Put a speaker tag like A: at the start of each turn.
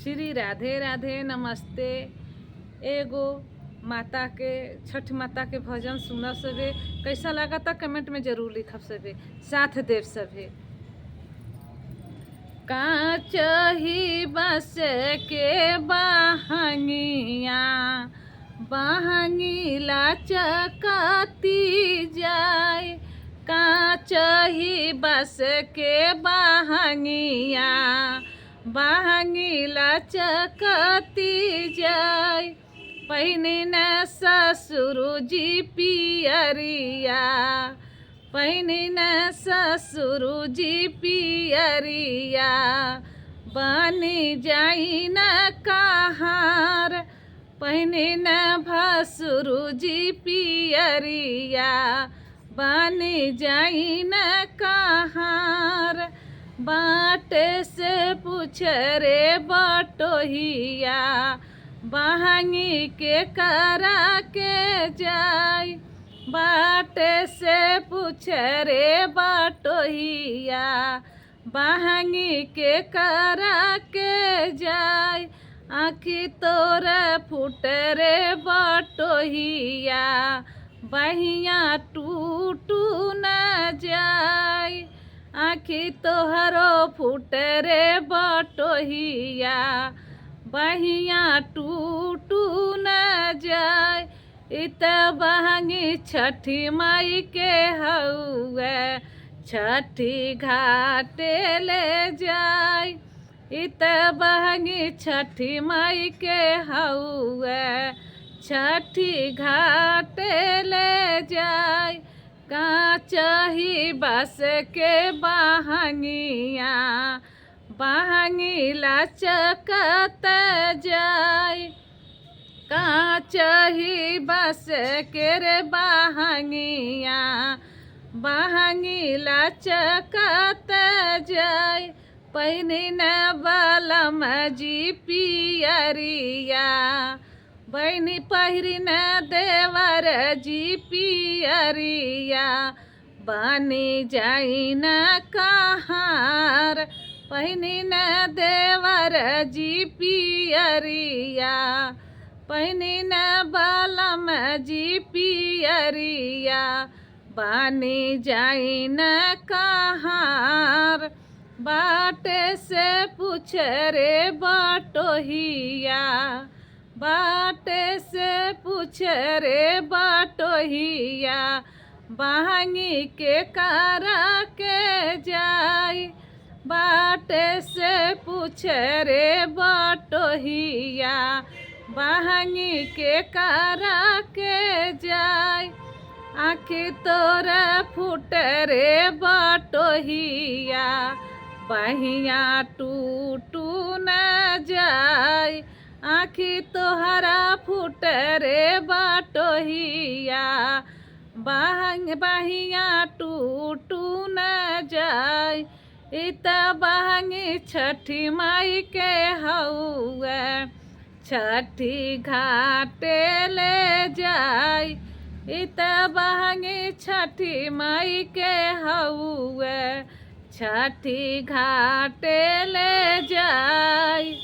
A: श्री राधे राधे नमस्ते। एगो माता के छठ माता के भजन सुनब सभे। कैसा लगा था कमेंट में जरूर लिखब सभे, साथ देव सभे। कांच ही बस के बहंगिया बहंगी लचकती जाए। कांच ही बस के बहंगिया बहंगी लचकती जाए। पहिने न ससुर जी पियरिया पहिने न ससुर जी पियरिया बनी जाई न कहार। पहिने न भसुर जी पियरिया बनी जाई न कहार। बाट से पूछ रे बटोहिया बहंगी के करा के जाई। बाट से पूछ रे बटोहिया बहंगी के करा के जाई। आँखी तोर फूट रे बटोहिया बहिया टूटू न जाई। आँखी तोहरो फूट रे बटोहिया बहिया टूटू न जाए। इत बहंगी छठी माई के हउए छठी घाटे ले जाए। इत बहंगी छठी माई के हउए छठी घाटे ले जाए। कांच ही बस के बहंगिया बहंगी लचकत जाए। कांच ही बस के रे बहंगिया बहंगी लचकत जाए। पहिने न बलम जी पियरिया बहनी पहिरी न देवर जी पियरिया बनी जाई न कहार। पहिने न देवर जी पियरिया पहिने न बलम जी पियरिया बनी जाई न कहार। बाट से पूछ रे बटोहिया बाट से पूछ रे बटोहिया बहंगी के करा के जाई। बाट से पूछ रे बटोहिया बहंगी के करा के जाई। आँखी तोर फूट रे बटोहिया बहिया टूटू न जाई। आँखी तोहरा फूट रे बटोहिया बहिया टूटू न जाई। इत बहंगी छठी माई के हउए छठी घाटे ले जाई। इत बहंगी छठी माई के हउए छठी घाटे ले जाई।